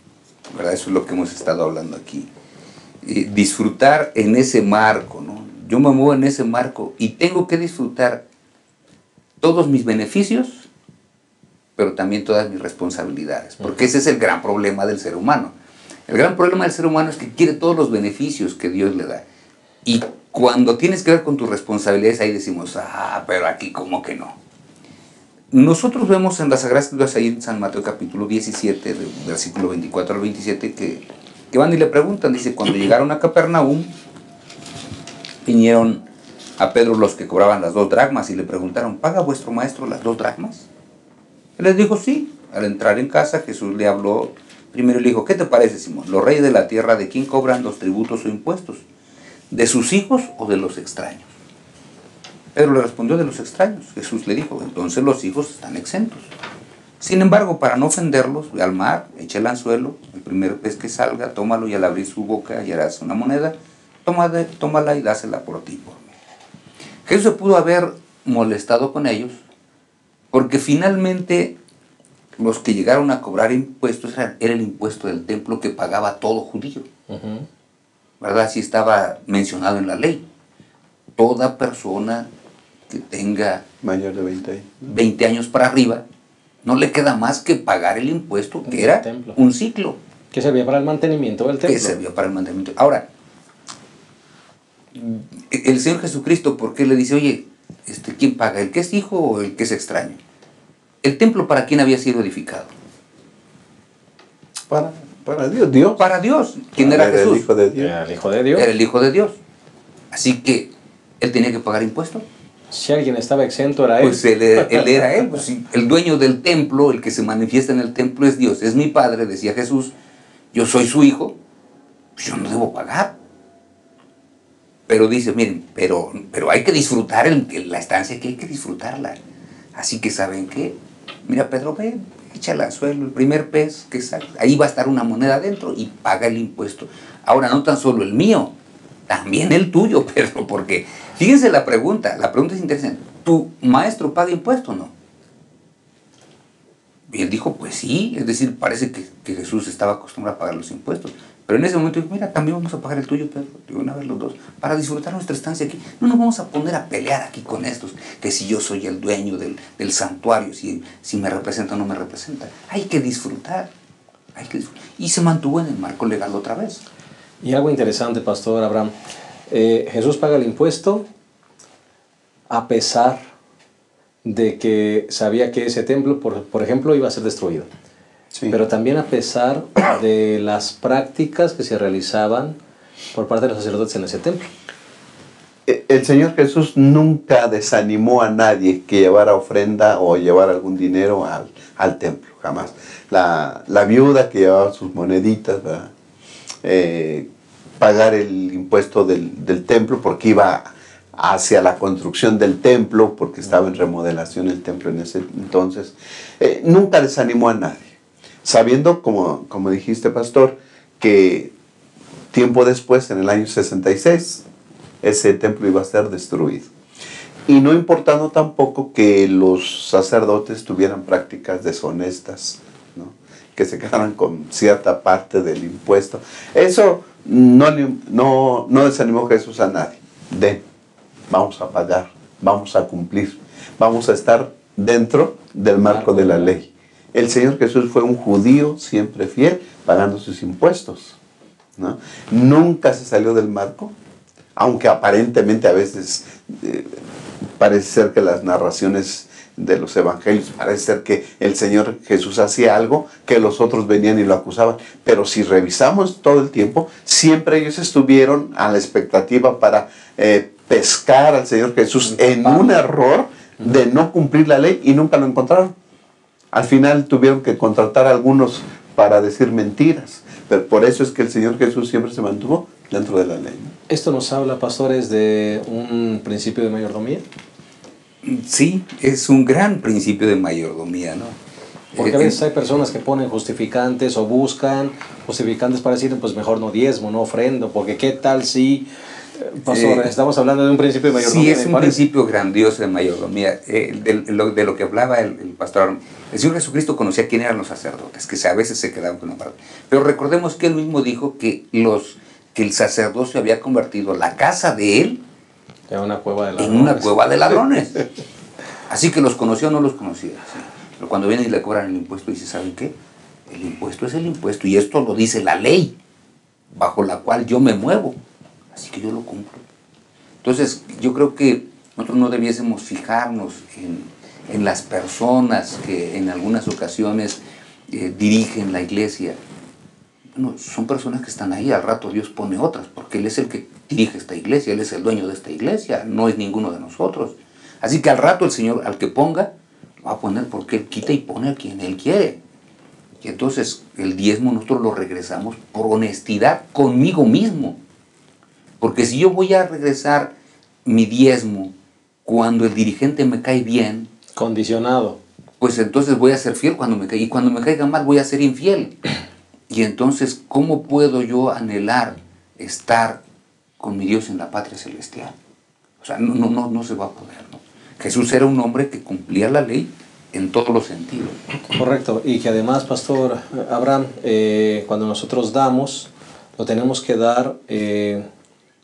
¿verdad? Eso es lo que hemos estado hablando aquí. Disfrutar en ese marco, ¿no? Yo me muevo en ese marco y tengo que disfrutar todos mis beneficios, pero también todas mis responsabilidades, porque ese es el gran problema del ser humano. El gran problema del ser humano es que quiere todos los beneficios que Dios le da. Y cuando tienes que ver con tus responsabilidades, ahí decimos, pero aquí como que no. Nosotros vemos en las Sagradas Escrituras, ahí en San Mateo capítulo 17, versículo 24 al 27, que van y le preguntan, dice, cuando llegaron a Capernaum, vinieron a Pedro los que cobraban las 2 dracmas y le preguntaron, ¿paga vuestro maestro las 2 dracmas? Él les dijo, sí. Al entrar en casa, Jesús le habló, primero le dijo, ¿qué te parece, Simón? ¿Los reyes de la tierra de quién cobran los tributos o impuestos? ¿De sus hijos o de los extraños? Pedro le respondió, de los extraños. Jesús le dijo, entonces los hijos están exentos. Sin embargo, para no ofenderlos, ve al mar, echa el anzuelo, el primer pez que salga, tómalo y al abrir su boca hallarás una moneda, tómala y dásela por ti y por mí. Jesús se pudo haber molestado con ellos, porque finalmente los que llegaron a cobrar impuestos era el impuesto del templo que pagaba todo judío. ¿Verdad? Así estaba mencionado en la ley. Toda persona que tenga mayor de 20 años para arriba, no le queda más que pagar el impuesto, que era un ciclo. Que servía para el mantenimiento del templo. Que servía para el mantenimiento. Ahora, el Señor Jesucristo, ¿por qué le dice, oye, ¿quién paga? ¿El que es hijo o el que es extraño? ¿El templo para quién había sido edificado? Para Dios. Para Dios. ¿Quién era Jesús? El Hijo de Dios. Era el Hijo de Dios. Era el Hijo de Dios. Así que, ¿él tenía que pagar impuestos? Si alguien estaba exento era él. Pues él era él. Pues, el dueño del templo, el que se manifiesta en el templo es Dios. Es mi Padre, decía Jesús. Yo soy su hijo. pues yo no debo pagar. Pero dice, miren, pero hay que disfrutar la estancia, que hay que disfrutarla. Así que, ¿saben qué? Mira, Pedro, ve, echa al anzuelo, el primer pez que sale, ahí va a estar una moneda adentro y paga el impuesto. Ahora, no tan solo el mío, también el tuyo, Pedro, porque fíjense la pregunta es interesante. ¿Tu maestro paga impuesto o no? Y él dijo, pues sí, es decir, parece que Jesús estaba acostumbrado a pagar los impuestos. Pero en ese momento dijo, mira, también vamos a pagar el tuyo, Pedro, de una vez los dos, para disfrutar nuestra estancia aquí. No nos vamos a poner a pelear aquí con estos, que si yo soy el dueño del santuario, si me representa o no me representa. Hay que disfrutar, Y se mantuvo en el marco legal otra vez. Y algo interesante, Pastor Abraham, Jesús paga el impuesto a pesar de que sabía que ese templo, por ejemplo, iba a ser destruido. Sí. Pero también a pesar de las prácticas que se realizaban por parte de los sacerdotes en ese templo. El Señor Jesús nunca desanimó a nadie que llevara ofrenda o llevara algún dinero al templo, jamás. La viuda que llevaba sus moneditas, pagar el impuesto del templo porque iba hacia la construcción del templo, porque estaba en remodelación el templo en ese entonces. Nunca desanimó a nadie, sabiendo, como dijiste, pastor, que tiempo después, en el año 66, ese templo iba a ser destruido. Y no importando tampoco que los sacerdotes tuvieran prácticas deshonestas, ¿no? Que se quedaran con cierta parte del impuesto. Eso no desanimó Jesús a nadie. Vamos a pagar, vamos a cumplir, vamos a estar dentro del marco de la ley. El Señor Jesús fue un judío siempre fiel, pagando sus impuestos, ¿no? Nunca se salió del marco, aunque aparentemente a veces parece ser que las narraciones de los evangelios, parece ser que el Señor Jesús hacía algo que los otros venían y lo acusaban. Pero si revisamos todo el tiempo, siempre ellos estuvieron a la expectativa para pescar al Señor Jesús en un error de no cumplir la ley, y nunca lo encontraron. Al final tuvieron que contratar a algunos para decir mentiras. Pero por eso es que el Señor Jesús siempre se mantuvo dentro de la ley, ¿no? ¿Esto nos habla, pastores, de un principio de mayordomía? Sí, es un gran principio de mayordomía, ¿no? Porque a veces hay personas que ponen justificantes o buscan justificantes para decir, pues mejor no diezmo, no ofrendo, porque qué tal si... Pastor, estamos hablando de un principio de mayordomía. Sí, es un principio grandioso de mayordomía. De lo que hablaba el pastor, el Señor Jesucristo conocía quién eran los sacerdotes, que a veces se quedaban con una parte. Pero recordemos que él mismo dijo que el sacerdocio había convertido la casa de él en una cueva de ladrones. En una cueva de ladrones. Así que los conocía o no los conocía. ¿Sí? Pero cuando vienen y le cobran el impuesto, dice, ¿saben qué? El impuesto es el impuesto, y esto lo dice la ley, bajo la cual yo me muevo. Así que yo lo cumplo. Entonces, yo creo que nosotros no debiésemos fijarnos en las personas que en algunas ocasiones dirigen la iglesia. Bueno, son personas que están ahí, al rato Dios pone otras, porque Él es el que dirige esta iglesia, Él es el dueño de esta iglesia, no es ninguno de nosotros. Así que al rato el Señor, al que ponga, lo va a poner porque Él quita y pone a quien Él quiere. Y entonces el diezmo nosotros lo regresamos por honestidad conmigo mismo. Porque si yo voy a regresar mi diezmo cuando el dirigente me cae bien, condicionado, pues entonces voy a ser fiel cuando me caiga, y cuando me caiga mal voy a ser infiel. Y entonces, ¿cómo puedo yo anhelar estar con mi Dios en la patria celestial? O sea, no se va a poder, ¿no? Jesús era un hombre que cumplía la ley en todos los sentidos. Correcto, y que además, Pastor Abraham, cuando nosotros damos, lo tenemos que dar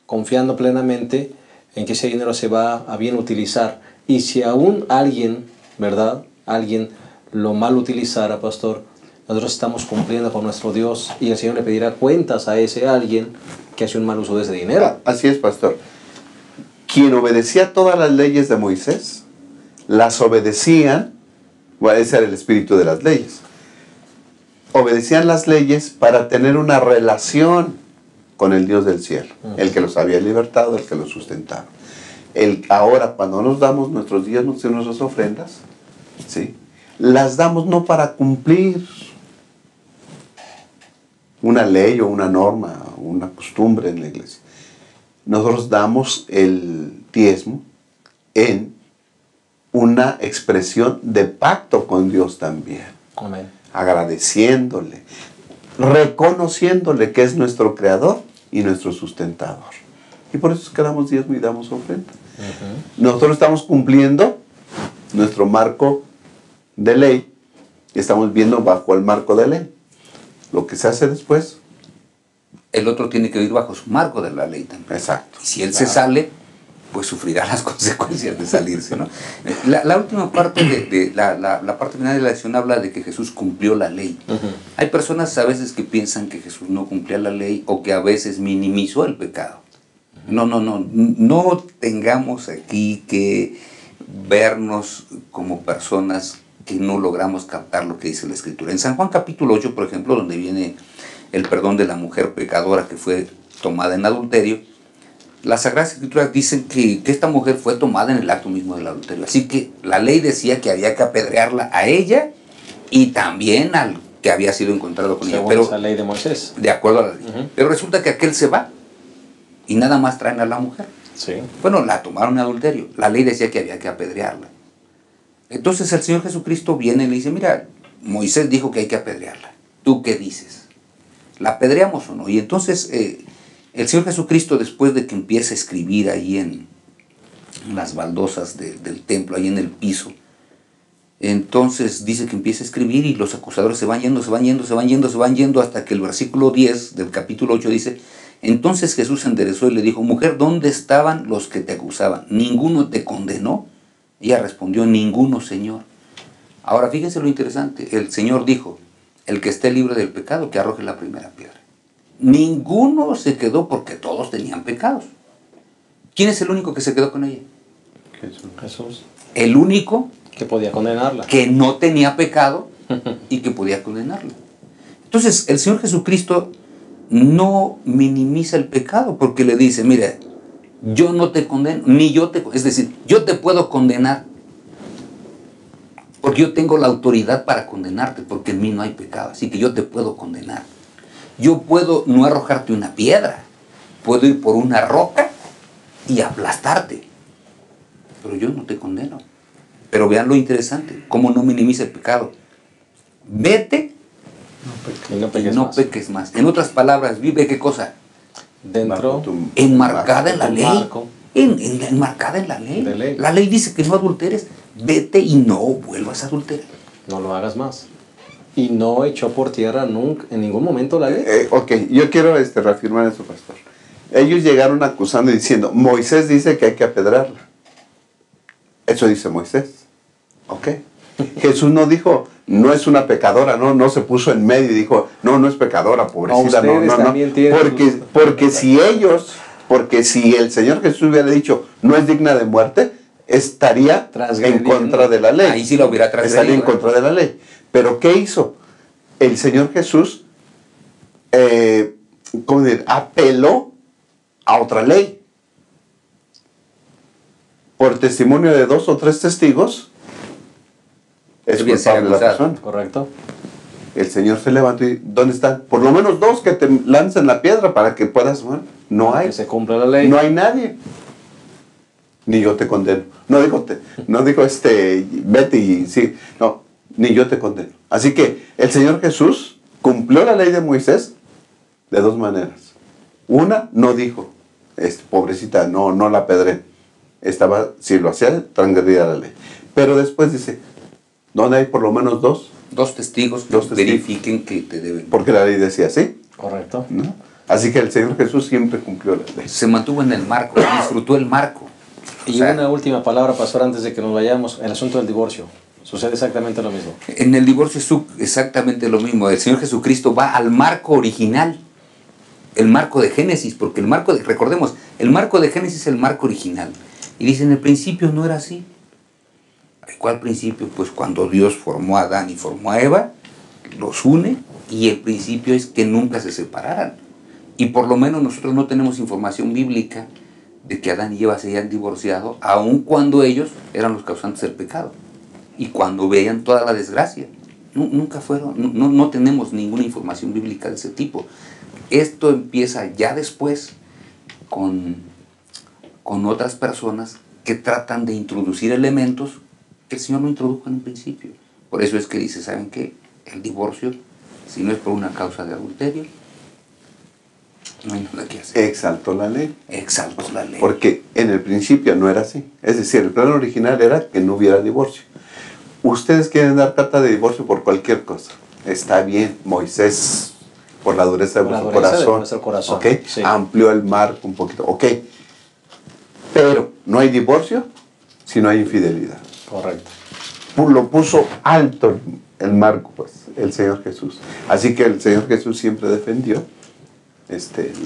confiando plenamente en que ese dinero se va a bien utilizar. Y si aún alguien, ¿verdad? Alguien lo mal utilizara, pastor, nosotros estamos cumpliendo con nuestro Dios, y el Señor le pedirá cuentas a ese alguien que hace un mal uso de ese dinero. Así es, pastor. Quien obedecía todas las leyes de Moisés, las obedecían, bueno, ese era el espíritu de las leyes, obedecían las leyes para tener una relación con el Dios del cielo, el que los había libertado, el que los sustentaba. Ahora, cuando nos damos nuestros diezmos y nuestras ofrendas, ¿sí?, las damos no para cumplir una ley o una norma una costumbre en la iglesia. Nosotros damos el diezmo en una expresión de pacto con Dios también. Amén. Agradeciéndole, reconociéndole que es nuestro creador y nuestro sustentador. Y por eso es que damos diezmo y damos ofrenda. Nosotros estamos cumpliendo nuestro marco de ley, estamos viendo bajo el marco de ley. Lo que se hace después. El otro tiene que vivir bajo su marco de la ley también. Exacto. Y si él se sale, pues sufrirá las consecuencias de salirse, ¿no? La última parte la parte final de la lección habla de que Jesús cumplió la ley. Hay personas a veces que piensan que Jesús no cumplía la ley o que a veces minimizó el pecado. No tengamos aquí que vernos como personas que no logramos captar lo que dice la Escritura. En San Juan capítulo 8, por ejemplo, donde viene el perdón de la mujer pecadora que fue tomada en adulterio, las Sagradas Escrituras dicen que esta mujer fue tomada en el acto mismo del adulterio. Así que la ley decía que había que apedrearla a ella y también al que había sido encontrado con ella. Pero esa ley de Moisés. De acuerdo a la ley. Pero resulta que aquel se va y nada más traen a la mujer. Sí. Bueno, la tomaron en adulterio. La ley decía que había que apedrearla. Entonces el Señor Jesucristo viene y le dice, mira, Moisés dijo que hay que apedrearla. ¿Tú qué dices? ¿La apedreamos o no? Y entonces el Señor Jesucristo, después de que empieza a escribir ahí en las baldosas del templo, ahí en el piso, entonces dice que empieza a escribir y los acusadores se van yendo hasta que el versículo 10 del capítulo 8 dice, entonces Jesús se enderezó y le dijo, mujer, ¿dónde estaban los que te acusaban? ¿Ninguno te condenó? Ella respondió, ninguno, Señor. Ahora fíjense lo interesante, el Señor dijo, el que esté libre del pecado, que arroje la primera piedra. Ninguno se quedó porque todos tenían pecados. ¿Quién es el único que se quedó con ella? Jesús. El único Que podía condenarla. que no tenía pecado y que podía condenarla. Entonces, el Señor Jesucristo no minimiza el pecado porque le dice, mire, yo no te condeno, ni yo te... Es decir, yo te puedo condenar porque yo tengo la autoridad para condenarte porque en mí no hay pecado, así que yo te puedo condenar. Yo puedo no arrojarte una piedra, puedo ir por una roca y aplastarte, pero yo no te condeno. Pero vean lo interesante, cómo no minimiza el pecado. Vete Y no y peques no más. peques más. En otras palabras, vive ¿qué cosa? Dentro Enmarcada en la tu ley. marco. Enmarcada en la ley. De ley. La ley dice que no adulteres. Vete y no vuelvas a adulterar. no lo hagas más. Y no echó por tierra nunca, en ningún momento la ley. Ok, yo quiero reafirmar eso, pastor. Ellos llegaron acusando y diciendo, Moisés dice que hay que apedrearla. Eso dice Moisés. Ok. Jesús no dijo, no es una pecadora, no se puso en medio y dijo, no es pecadora, pobrecita, Ustedes también tienen porque si el Señor Jesús hubiera dicho, no es digna de muerte, estaría en Transgrediendo. contra de la ley. Ahí sí lo hubiera transgredido. Estaría en contra de la ley. Pero ¿qué hizo? El Señor Jesús apeló a otra ley. Por testimonio de 2 o 3 testigos, es Debía ser culpable la acusado. persona. Correcto. El Señor se levantó y ¿dónde están? Por lo menos 2 que te lancen la piedra para que puedas morir. No hay. Que se cumpla la ley. No hay nadie. Ni yo te condeno. No dijo vete y sí. No, ni yo te condeno. Así que el Señor Jesús cumplió la ley de Moisés de 2 maneras. Una, no dijo, pobrecita, no la apedreen. Si lo hacía, transgredía la ley. Pero después dice, ¿dónde hay por lo menos 2? 2 testigos que 2 testigos. verifiquen que te deben. Porque la ley decía así, Correcto. ¿no? Así que el Señor Jesús siempre cumplió la ley. Se mantuvo en el marco, disfrutó el marco. Y una última palabra, pastor, antes de que nos vayamos. El asunto del divorcio. Sucede exactamente lo mismo. En el divorcio es exactamente lo mismo. El Señor Jesucristo va al marco original, el marco de Génesis, porque recordemos, el marco de Génesis es el marco original. Y dice, en el principio no era así. ¿Cuál principio? Pues cuando Dios formó a Adán y formó a Eva, los une, y el principio es que nunca se separaran. Y por lo menos nosotros no tenemos información bíblica de que Adán y Eva se hayan divorciado, aun cuando ellos eran los causantes del pecado. Y cuando veían toda la desgracia. Nunca fueron, no tenemos ninguna información bíblica de ese tipo. Esto empieza ya después con otras personas que tratan de introducir elementos que el Señor no introdujo en un principio. Por eso es que dice, ¿saben qué? El divorcio, si no es por una causa de adulterio, no hay nada que hacer. Exaltó la ley. Exaltó la ley. Porque en el principio no era así. Es decir, el plan original era que no hubiera divorcio. Ustedes quieren dar carta de divorcio por cualquier cosa. Está bien, Moisés, por la dureza de vuestro corazón, ¿okay? Sí. Amplió el marco un poquito, ok. Pero no hay divorcio si no hay infidelidad. Correcto. Lo puso alto el marco, pues, el Señor Jesús. Así que el Señor Jesús siempre defendió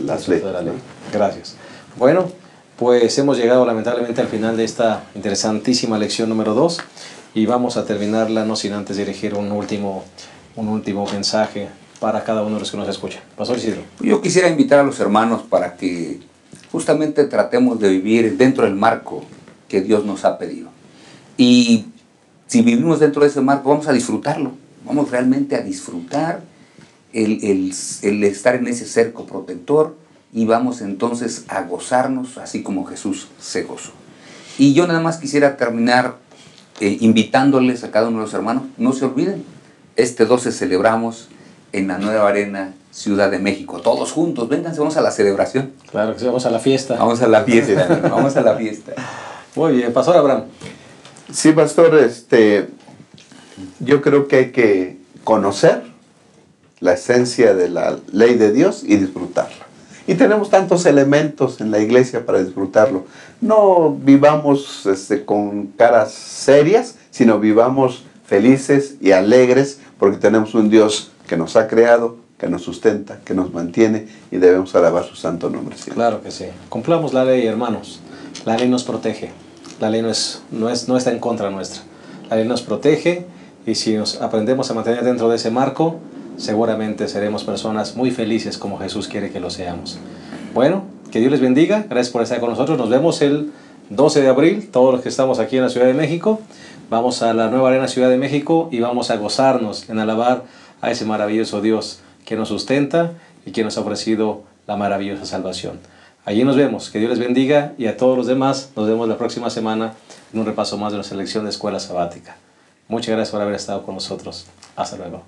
las leyes. De la ley. Gracias. Bueno, pues hemos llegado lamentablemente al final de esta interesantísima lección número 2 y vamos a terminarla no sin antes dirigir un último mensaje para cada uno de los que nos escuchan. Pastor Isidro. Yo quisiera invitar a los hermanos para que justamente tratemos de vivir dentro del marco que Dios nos ha pedido. Y si vivimos dentro de ese marco, vamos a disfrutarlo. Vamos realmente a disfrutar el estar en ese cerco protector y vamos entonces a gozarnos así como Jesús se gozó. Y yo nada más quisiera terminar invitándoles a cada uno de los hermanos, no se olviden, este 12 celebramos en la Nueva Arena, Ciudad de México, todos juntos, vénganse, vamos a la celebración. Claro que sí, vamos a la fiesta. Vamos a la fiesta, vamos a la fiesta. Muy bien, Pastor Abraham. Sí, pastor, yo creo que hay que conocer la esencia de la ley de Dios y disfrutarla. Y tenemos tantos elementos en la iglesia para disfrutarlo. No vivamos con caras serias, sino vivamos felices y alegres porque tenemos un Dios que nos ha creado, que nos sustenta, que nos mantiene y debemos alabar su santo nombre siempre. Claro que sí. Cumplamos la ley, hermanos. La ley nos protege. La ley no está en contra nuestra. La ley nos protege y si nos aprendemos a mantener dentro de ese marco, seguramente seremos personas muy felices como Jesús quiere que lo seamos. Bueno, que Dios les bendiga. Gracias por estar con nosotros. Nos vemos el 12 de abril, todos los que estamos aquí en la Ciudad de México. Vamos a la Nueva Arena Ciudad de México y vamos a gozarnos en alabar a ese maravilloso Dios que nos sustenta y que nos ha ofrecido la maravillosa salvación. Allí nos vemos. Que Dios les bendiga y a todos los demás nos vemos la próxima semana en un repaso más de nuestra lección de Escuela Sabática. Muchas gracias por haber estado con nosotros. Hasta luego.